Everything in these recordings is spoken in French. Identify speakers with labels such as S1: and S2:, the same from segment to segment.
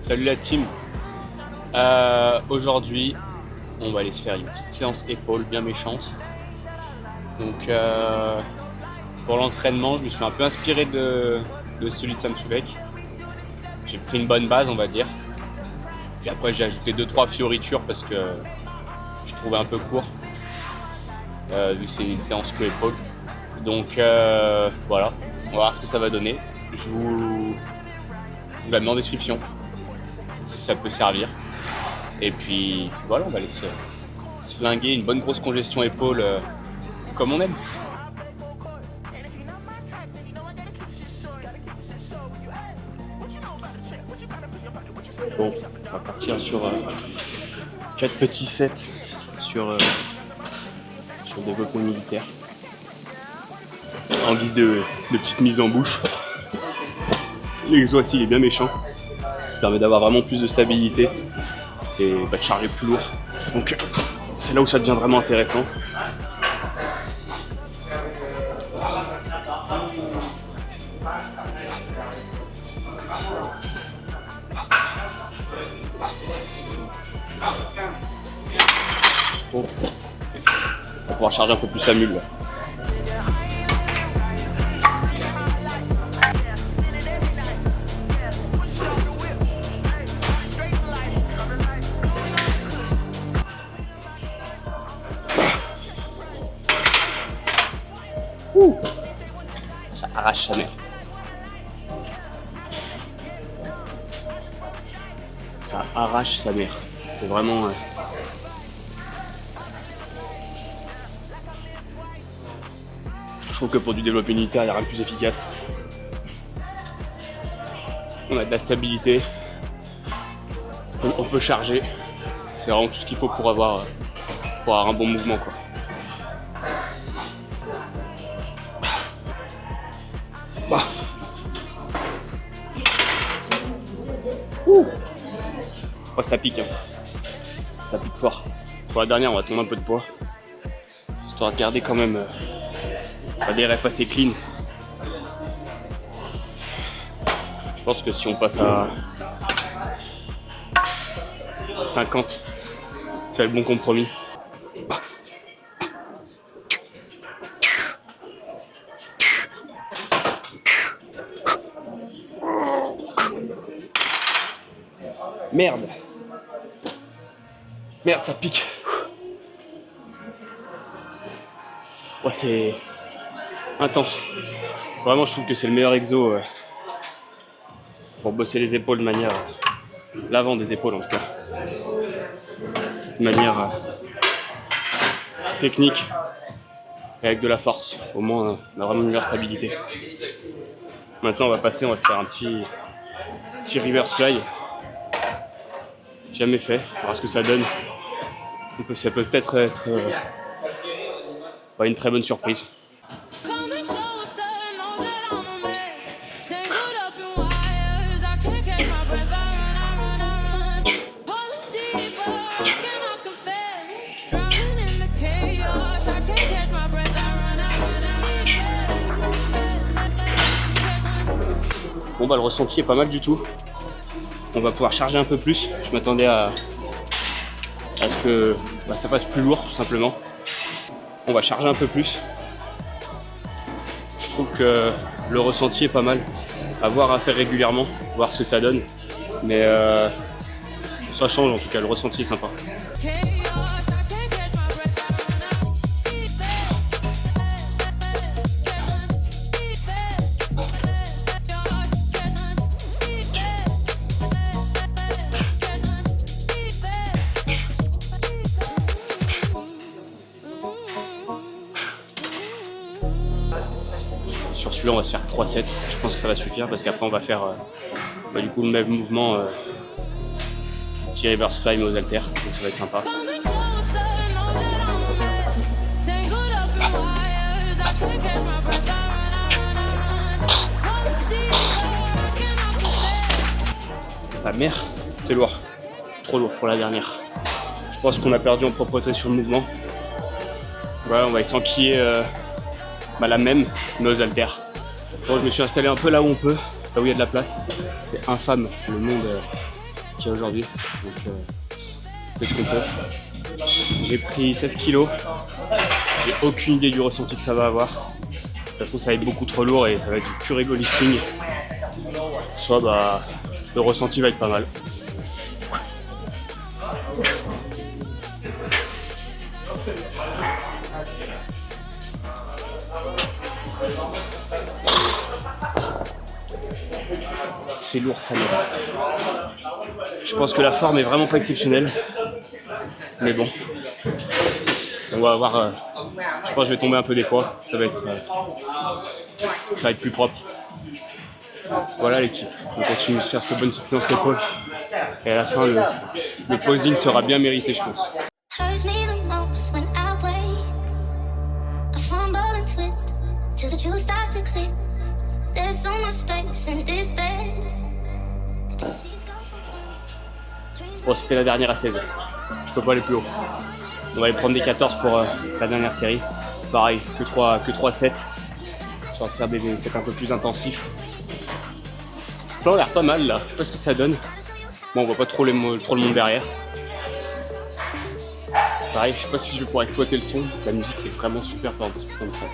S1: Salut la team. Aujourd'hui, on va aller se faire une petite séance épaules bien méchante. Donc pour l'entraînement, je me suis un peu inspiré de celui de Sam Sulek. J'ai pris une bonne base, on va dire. Puis après, j'ai ajouté 2-3 fioritures parce que je trouvais un peu court, vu que c'est une séance que épaules. Donc voilà, on va voir ce que ça va donner. Je vous la mets en description si ça peut servir. Et puis voilà, on va aller se flinguer une bonne grosse congestion épaule comme on aime. Bon, on va partir sur 4 petits sets sur le développement militaire. En guise de petite mise en bouche. L'exo il est bien méchant. Ça permet d'avoir vraiment plus de stabilité et de charger plus lourd. Donc c'est là où ça devient vraiment intéressant. Bon. On va pouvoir charger un peu plus la mule là. Ça arrache sa mère. Ça arrache sa mère. C'est vraiment... Je trouve que pour du développé militaire, il n'y a rien de plus efficace. On a de la stabilité. On peut charger. C'est vraiment tout ce qu'il faut pour avoir un bon mouvement, quoi. Bah. Oh, ça pique, hein. Ça pique fort. Pour la dernière, on va tourner un peu de poids, histoire de garder quand même des reps assez clean. Je pense que si on passe à 50, c'est le bon compromis. Merde. Merde, ça pique. Ouais, c'est intense. Vraiment, je trouve que c'est le meilleur exo pour bosser les épaules de manière... l'avant des épaules en tout cas. De manière technique et avec de la force. Au moins, on a vraiment une meilleure stabilité. Maintenant, on va se faire un petit reverse fly. Jamais fait, on va voir ce que ça donne. Ça peut peut-être être une très bonne surprise. Bon bah le ressenti est pas mal du tout. On va pouvoir charger un peu plus. Je m'attendais à ce que ça fasse plus lourd tout simplement. On va charger un peu plus. Je trouve que le ressenti est pas mal. À voir, à faire régulièrement, voir ce que ça donne. Mais ça change en tout cas, le ressenti est sympa. Sur celui-là, on va se faire 3 sets. Je pense que ça va suffire parce qu'après, on va faire du coup le même mouvement petit reverse fly mais aux haltères. Donc ça va être sympa. Sa mère, c'est lourd. Trop lourd pour la dernière. Je pense qu'on a perdu en propreté sur le mouvement. Voilà, on va essayer d'enquiller la même, mais aux haltères. Bon, je me suis installé un peu là où on peut, là où il y a de la place. C'est infâme, le monde qu'il y a aujourd'hui. Donc c'est ce qu'on peut. J'ai pris 16 kilos. J'ai aucune idée du ressenti que ça va avoir. De toute façon ça va être beaucoup trop lourd et ça va être du pur ego lifting. Soit bah le ressenti va être pas mal. C'est lourd ça mec. Je pense que la forme est vraiment pas exceptionnelle. Mais bon. On va avoir. Je pense que je vais tomber un peu des poids. Ça va être plus propre. Voilà l'équipe. On continue de faire cette bonne petite séance épaule. Et à la fin le posing sera bien mérité je pense. Bon, c'était la dernière à 16. Je peux pas aller plus haut. On va aller prendre des 14 pour la dernière série. Pareil, que 3 sets. On va faire des sets un peu plus intensifs. Là, on a l'air pas mal là. Je sais pas ce que ça donne. Bon, on voit pas trop le monde derrière. C'est pareil, je sais pas si je vais pouvoir exploiter le son. La musique est vraiment super dans ce putain de salle.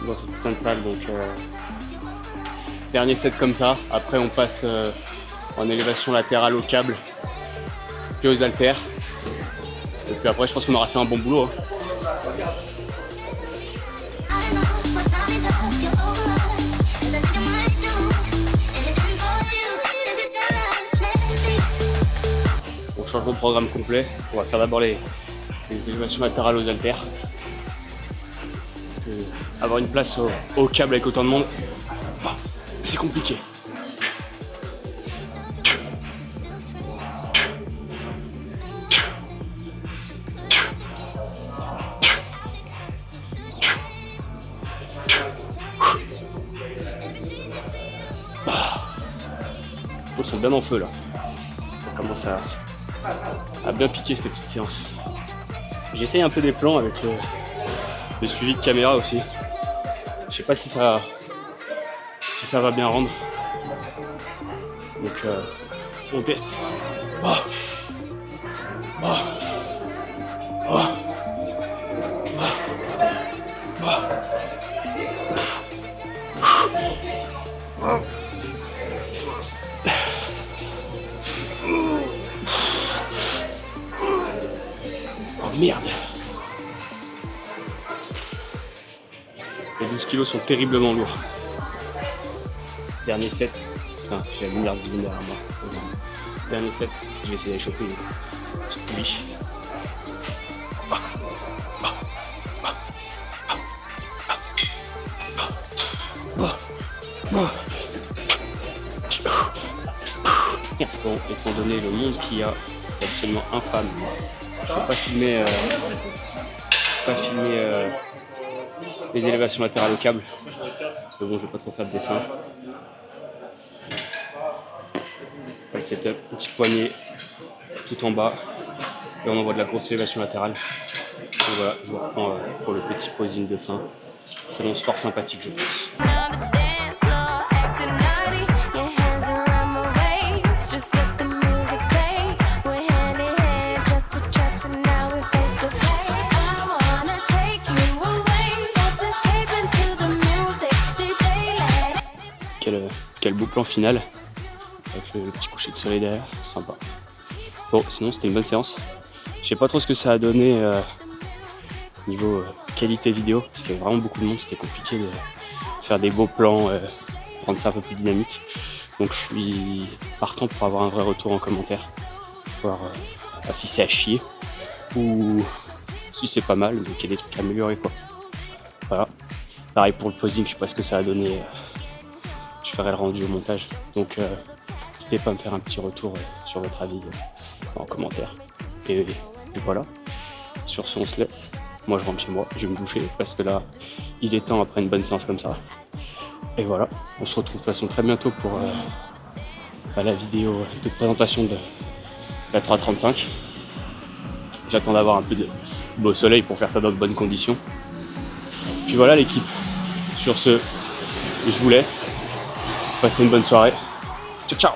S1: Dans ce putain de salle, donc dernier set comme ça. Après, on passe en élévation latérale au câble, puis aux haltères. Et puis après, je pense qu'on aura fait un bon boulot. On change mon programme complet. On va faire d'abord les élévations latérales aux haltères. Parce que avoir une place au câble avec autant de monde, c'est compliqué. Ils sont bien en feu là. Ça commence à bien piquer cette petite séance. J'essaye un peu des plans avec le suivi de caméra aussi. Je sais pas si ça va bien rendre. Donc on teste. Oh merde. Les 12 kilos sont terriblement lourds. Dernier set. Enfin, j'ai la lumière divine derrière moi. Dernier set, je vais essayer d'aller choper ce poulie. Bon, étant donné le monde qu'il y a, c'est absolument infâme. Je ne peux pas filmer, les élévations latérales au câble. Mais bon, je ne vais pas trop faire de dessin. Le setup, petit poignet tout en bas. Et on envoie de la grosse élévation latérale. Et voilà, je vous reprends pour le petit posing de fin. Ça s'annonce fort sympathique, je pense. Quel beau plan final avec le petit coucher de soleil derrière, sympa. Bon, sinon c'était une bonne séance. Je sais pas trop ce que ça a donné niveau qualité vidéo, parce qu'il y avait vraiment beaucoup de monde, c'était compliqué de faire des beaux plans, rendre ça un peu plus dynamique. Donc je suis partant pour avoir un vrai retour en commentaire, voir si c'est à chier ou si c'est pas mal, mais qu'il y a des trucs à améliorer quoi. Voilà. Pareil pour le posing, je sais pas ce que ça a donné. Je ferai le rendu au montage. Donc n'hésitez pas à me faire un petit retour sur votre avis en commentaire. Et voilà. Sur ce, on se laisse. Moi je rentre chez moi, je vais me doucher parce que là il est temps après une bonne séance comme ça. Et voilà, on se retrouve de toute façon très bientôt pour la vidéo de présentation de la 335. J'attends d'avoir un peu de beau soleil pour faire ça dans de bonnes conditions. Puis voilà l'équipe. Sur ce, je vous laisse. Passez une bonne soirée. Ciao ciao.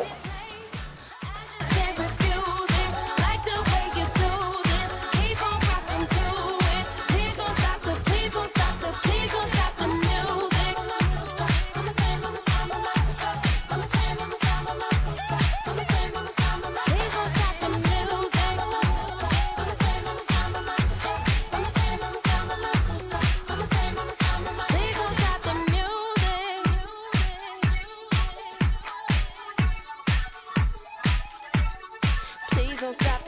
S2: don't stop.